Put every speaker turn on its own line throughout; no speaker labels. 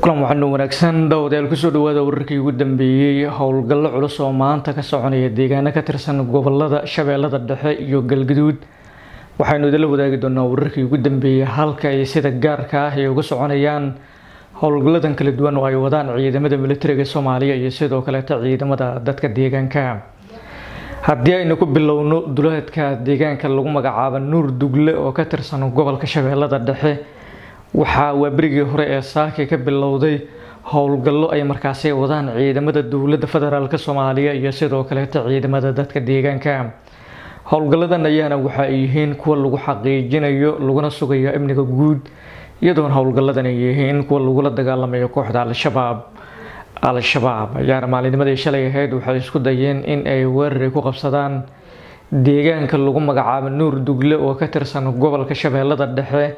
kulan waxaanu wanaagsan dawadayaal kusoo dhawaada wararkii ugu dambeeyay howlgallo culus oo maanta ka soconaya deegaano ka tirsan gobolada Shabeellada Dhexe iyo Galgaduud waxaanu idin la wadaagi doonaa wararkii ugu dambeeyay halka ay sida gaarka ah ay uga soconayaan howlgalladan kala duwan oo ay wadaan ciidamada militariga Soomaaliya iyo sidoo kale ciidamada dadka deegaanka haddii aynu ku bilowno duleedka deegaanka lagu magacaabo Nuur Dugle oo ka tirsan gobolka Shabeellada Dhexe waxa waabrigii hore ee saaka ka bilowday howlgallo ay markaasi wadaan ciidamada dawladda federaalka Soomaaliya iyo sidoo kale ciidamada dadka deegaanka howlgalladan ayaana waxa ay yihiin kuwa lagu xaqiijinayo laguna sugayo amniga guud iyadoo howlgalladan ay yihiin kuwa lagu la dagaalamayo kooxda al-shabaab ayaana maalinnimadii shalay ahayd waxay isku dayeen in ay weerar ku qabsadaan deegaanka lagu magacaabo Nuur Dugle oo ka tirsan gobolka Shabeellada Dhexe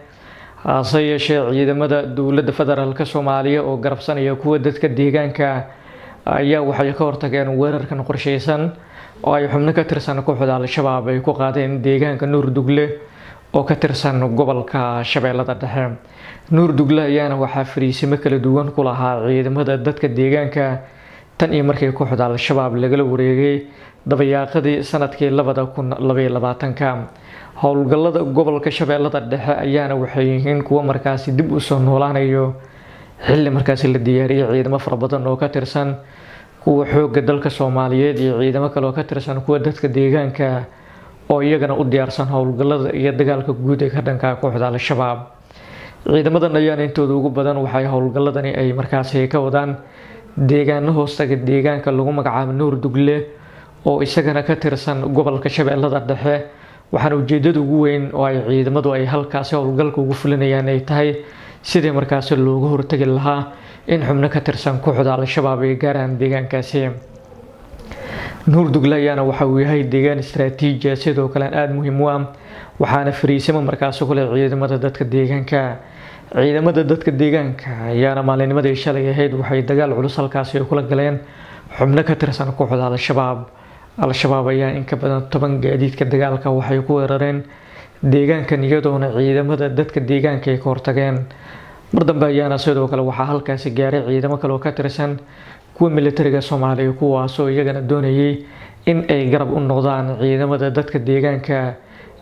hase yeeshee ciidamada dawladda federaalka Soomaaliya oo garabsanaya kuwa dadka deegaanka ayaa waxay ka hortageen weerarkan qorsheysan oo ay xubno ka tirsan kooxda al-shabaab ay ku qaadeen deegaanka Nuur Dugle oo ka tirsan gobolka Shabeellada Dhexe Nuur Dugle ayaana waxaa fariisimo kala duwan ku lahaa ciidamada dadka deegaanka tan iyo markii kooxda al-shabaab lagala wareegay dabayaaqadii sanadkii 2022 howlgallada gobolka Shabeellada Dhexe ayaana waxay yihiin kuwa markaasi dib u soo noolaanayo xilli markaasi la diyaariyay ciidamo fara badan oo ka tirsan kuwa xoogga dalka Soomaaliyeed iyo ciidamo kale oo ka tirsan kuwa dadka deegaanka oo iyagana u diyaarsan howlgallada iyo dagaalka guud ee ka dhanka kooxda al-shabaab ciidamadan ayaana intooda ugu badan waxay howlgalladani ay markaasi ka wadaan deegaano hoostaga deegaanka lagu magacaabo Nuur Dugle oo isagana ka tirsan gobolka Shabeellada Dhexe waxaan ujeedada ugu weyn oo ay ciidamadu ay halkaas howlgalka ugu fulinayaan ay tahay sidii markaas looga hortagi lahaa in xubno ka tirsan kooxda al-shabaab ay gaaraan deegaankaasi Nuur Dugle ayaana waxa uu yahay deegaan istiraatiiji ah sidoo kale aad muhiim u ah waxaana fariisimo markaas ku leh ciidamada dadka deegaanka ayaana maalinnimadii shalay ahayd waxay dagaal culus halkaas kula galeen xubno ka tirsan kooxda al-shabaab ayaa in ka badan 10 gaadiidka dagaalka waxay ku weerareen deegaankan iyadoona ciidamada dadka deegaanka ay ka hortageen mar dambe ayaana sidoo kale waxaa halkaas gaaray ciidamo kale oo ka tirsan kuwa militariga Soomaaliya kuwaas oo iyagana doonayay in ay garab u noqdaan ciidamada dadka deegaanka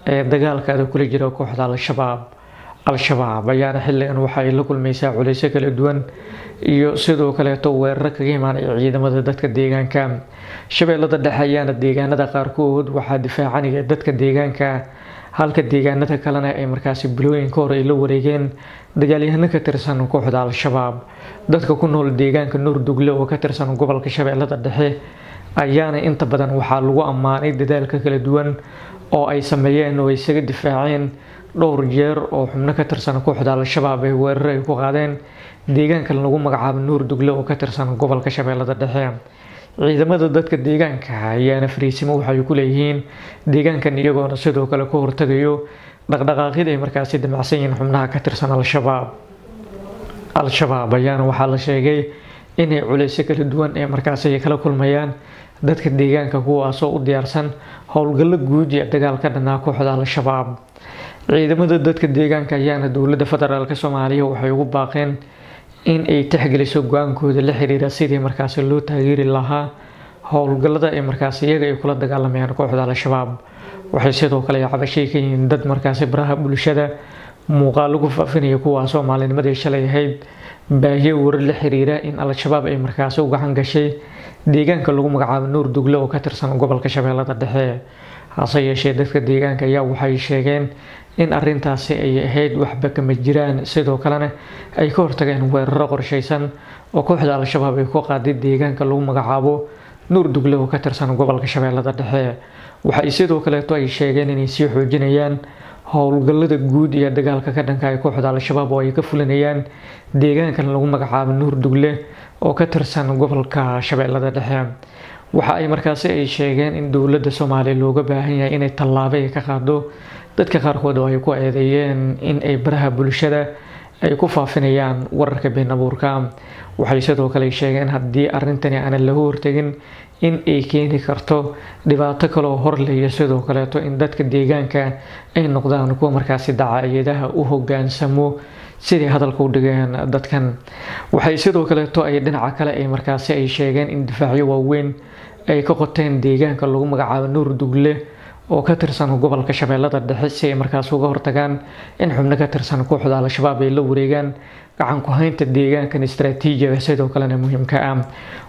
ee dagaalka kula jira kooxda al-shabaab ayaana xilligan waxay la kulmaysaa culays kala duwan iyo sidoo kale weerar kaga imaanaya ciidamada dadka deegaanka Shabeellada Dhexe ayaana deegaanada qaarkood waxaa difaacanaya dadka deegaanka halka deegaanada kalena ay markaasi bilooyin ka hor ay la wareegeen dagaalyahano ka tirsan kooxda al-shabaab dadka ku nool deegaanka Nuur Dugle oo ka tirsan gobolka Shabeellada Dhexe ayaana inta badan waxaa lagu ammaanay dadaalka kala duwan oo ay sameeyeen oo ay isaga difaaceen dhowr jeer oo xubno ka tirsan kooxda al-shabaab ay weerar ay ku qaadeen deegaanka lagu magacaabo Nuur Dugle oo ka tirsan gobolka Shabeellada Dhexe ciidamada dadka deegaanka ayaana fariisimo waxay ku leeyihiin deegaankan iyagoona sidoo kale ka hortagayo dhaqdhaqaaqyada ay markaasi damacsan yihiin xubnaha ka tirsan al-shabaab ayaana waxaa la sheegay inay culays kala duwan ee markaasi kala kulmayaan dadka deegaanka kuwaas oo u diyaarsan howlgallo guud ee dagaalka dhanaa kooxda al-shabaab ciidamada dadka deegaanka ayaana dawladda federaalka Soomaaliya waxay ugu baaqeen in ay tixgeliso go'aankooda la xiriira sidii markaasi loo taageeri lahaa howlgallada ay markaasi iyaga ay kula dagaalamayaan kooxda al-shabaab waxay sidoo kale cabashay ka yihiin dad markaasi baraha bulshada muuqaal lagu faafinaya kuwaas oo maalinnimadii shalay ahayd baahiyo warar la xiriira in al-shabaab ay markaasi u gacan gashay deegaanka lagu magacaabo Nuur Dugle oo ka tirsan gobolka Shabeellada Dhexe hase yeeshee dadka deegaanka ayaa waxay sheegeen in arintaasi ay ahayd waxba kama jiraan sidoo kalena ay ka hortageen weerar qorsheysan oo kooxda al-shabaab ay ku qaaday deegaanka lagu magacaabo Nuur Dugle oo ka tirsan gobolka Shabeellada Dhexe waxay sidoo kale ay sheegeen inay sii xoojinayaan howlgallada guud iyo dagaalka ka dhanka kooxda al-shabaab oo ay ka fulinayaan deegaankan lagu magacaabo Nuur Dugle oo ka tirsan gobolka Shabeellada Dhexe waxa ay markaasi ay sheegeen in dawladda Soomaaliya looga baahan yahay inay tallaabo ka qaado dadka qaarkood oo ay ku eedeeyeen in ay baraha bulshada ay ku faafinayaan wararka been abuurka. Waxay sidoo kale sheegeen haddii arrintani aan laga hortagin in ay keeni karto dhibaato kale oo hor leh, sidoo kale in dadka deegaanka ay noqdaan kuwa markaasi dacaayadaha u hoggaansamo sidii hadalka u dhigeen dadkan. Waxay sidoo kale ay dhinaca kale ay markaasi ay sheegeen in difaacyo waaweyn ay ka qoteen deegaanka lagu magacaabo Nuur Dugle oo ka tirsan gobolka Shabeellada Dhexe si ay markaas uga hortagaan in xubno ka tirsan kooxda Al-Shabaab ay la wareegaan gacan ku haynta deegaankan istiraatiijiga sidoo kalena muhiimka ah.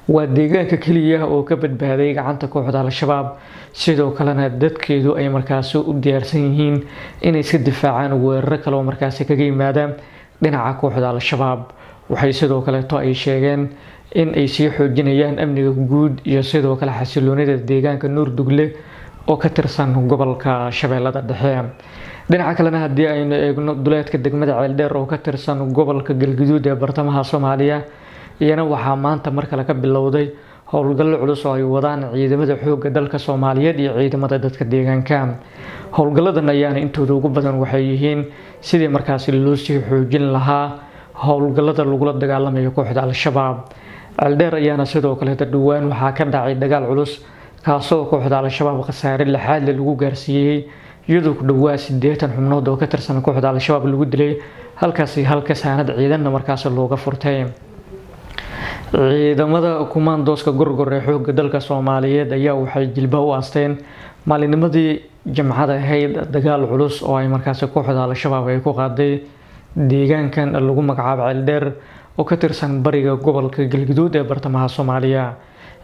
Waa deegaanka kaliya oo ka badbaaday gacanta kooxda Al-Shabaab, sidoo kalena dadkeedu ay markaas u diyaarsan yihiin inay iska difaacaan weerar kale oo markaas kaga yimaada dhinaca kooxda Al-Shabaab. Waxay sidoo kale ay sheegeen in ay sii xoojinayaan amniga guud iyo sidoo kale xasiloonida deegaanka Nuur Dugle oo ka tirsan gobolka Shabeellada Dhexe. dhinaca kalena haddii aynu eegno duleedka degmada Ceeldheer oo ka tirsan gobolka Galgaduud ee bartamaha Soomaaliya, iyana waxaa maanta mar kale ka bilowday howlgallo culus oo ay wadaan ciidamada xoogga dalka Soomaaliyeed iyo ciidamada dadka deegaanka. Howlgalladan ayaana intooda ugu badan waxay yihiin sidii markaasi loo sii xoojin lahaa howlgallada lagula dagaalamayo kooxda Al-Shabaab. Ceeldheer ayaana sidoo kale dhawaan waxaa ka dhacay dagaal culus kaasoo kooxda Al-Shabaab khasaare lixaad leh lagu gaarsiiyay, iyadoo ku dhawaad 80 xubnood oo ka tirsan kooxda Al-Shabaab lagu dilay halkaasi halka saanad ciidan markaas looga furtay. ciidamada kumaandooska gorgor ee xoogga dalka Soomaaliyeed ayaa waxay jilba u aasteen maalinimadii Jimcada ahayd dagaal culus oo ay markaas kooxda Al-Shabaab ay ku qaaday deegaankan lagu magacaabo Ceeldheer oo ka tirsan bariga gobolka Galgaduud ee bartamaha Soomaaliya.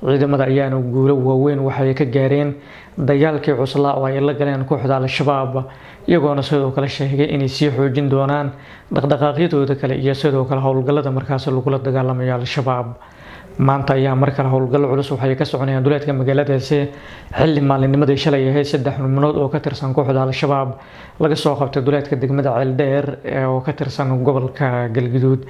ciidamada ayaana guulo waaweyn waxay ka gaareen dagaalkii cuslaa oo ay la galeen kooxda Al-Shabaab, iyagoona sidoo kale sheegay inay sii xoojin doonaan dhaqdhaqaaqyadooda kale iyo sidoo kale howlgallada markaas lagula dagaalamayo Al-Shabaab. maanta ayaa mar kale howlgallo culus waxay ka soconayaan duleedka magaaladaasi xilli maalinimadii shalay ahayd 3 xubnood oo ka tirsan kooxda Al-Shabaab laga soo qabtay duleedka degmada Ceeldheer oo ka tirsan gobolka Galgaduud.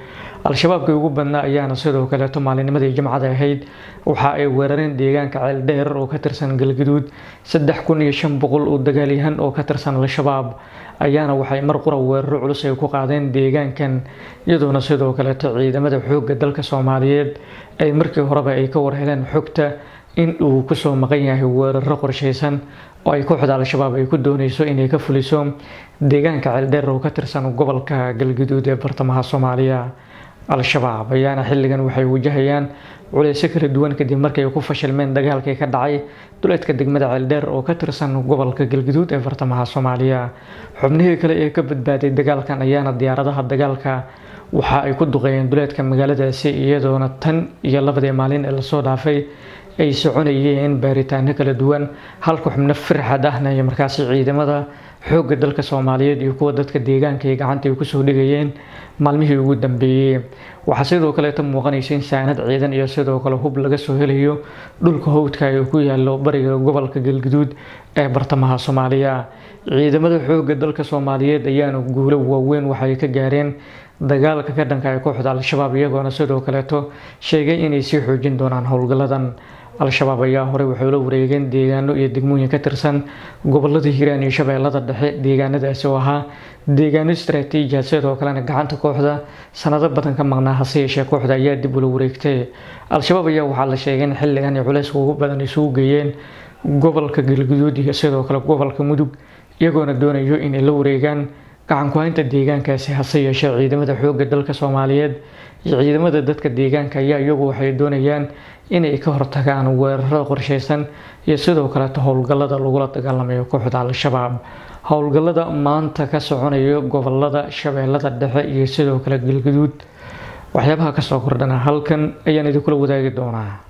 Al-Shabaabka ugu badnaa ayaana sidoo kale maalinimadii Jimcada ahayd waxa ay weerareen deegaanka Ceeldheer oo ka tirsan Galgaduud 3500 oo dagaalyahan oo ka tirsan Al-Shabaab ayaana waxay mar qura weerar culus ay ku qaadeen deegaankan, iyadoona sidoo kale ciidamada xoogga dalka Soomaaliyeed ay markii horeba ay ka warheleen xogta in uu ku soo maqan yahay weerar qorsheysan oo ay kooxda Al-Shabaab ay ku doonayso inay ka fuliso deegaanka Ceeldheer oo ka tirsan gobolka Galgaduud ee bartamaha Soomaaliya. Al-Shabaab ayaana xilligan waxay wajahayaan culays kala duwan kadib markii ay ku fashilmeen dagaalkii ka dhacay duleedka degmada Ceeldheer oo ka tirsan gobolka Galgaduud ee bartamaha Soomaaliya. xubnihii kale ee ka badbaaday dagaalkan ayaana diyaaradaha dagaalka waxa ay ku duqeeyeen duleedka magaaladaasi, iyadoona tan iyo labadii maalin ee la soo dhaafay ay soconayeen baaritaano kala duwan halka xubno firxad ahna iyo markaas ciidamada xoogga dalka Soomaaliyeed iyo kuwa dadka deegaanka ay gacanta ku soo dhigayeen maalmihii ugu dambeeyay. waxaa sidoo kale muuqanaysa in saanad ciidan iyo sidoo kale hub laga soo helayo dhulka hawdka ee ku yaalo bariga gobolka Galgaduud ee bartamaha Soomaaliya. ciidamada xoogga dalka Soomaaliyeed ayaana guulo waaweyn waxay ka gaareen dagaalka ka dhanka ah kooxda Al-Shabaab, iyagoona sidoo kale sheegay inay sii xoojin doonaan howlgalladan. Al-Shabaab ayaa hore waxay la wareegeen deegaano iyo degmooyin ka tirsan gobolada Hiiraan iyo Shabeellada Dhexe. deegaanadaasi oo ahaa deegaano istiraatiiji sidoo kalena gacanta kooxda sanado badan ka maqnaa, hase yeeshee kooxda ayaa dib ula wareegtay. Al-Shabaab ayaa waxaa la sheegay in xilligan ay culays ugu badan isugu geeyeen gobolka Galgaduud iyo sidoo kale gobolka Mudug, iyagoona doonayo inay la wareegaan gacan ku haynta deegaankaasi. hase yeeshee ciidamada xoogga dalka Soomaaliyeed iyo ciidamada dadka deegaanka ayaa iyagu waxay doonayaan inay ka hortagaan weerarada qorsheysan iyo sidoo kale howlgallada lagula dagaalamayo kooxda Al-Shabaab. howlgallada maanta ka soconaya gobolada Shabeellada Dhexe iyo sidoo kale Galgaduud waxyaabaha ka soo kordhana halkan ayaan idin kula wadaagi doonaa.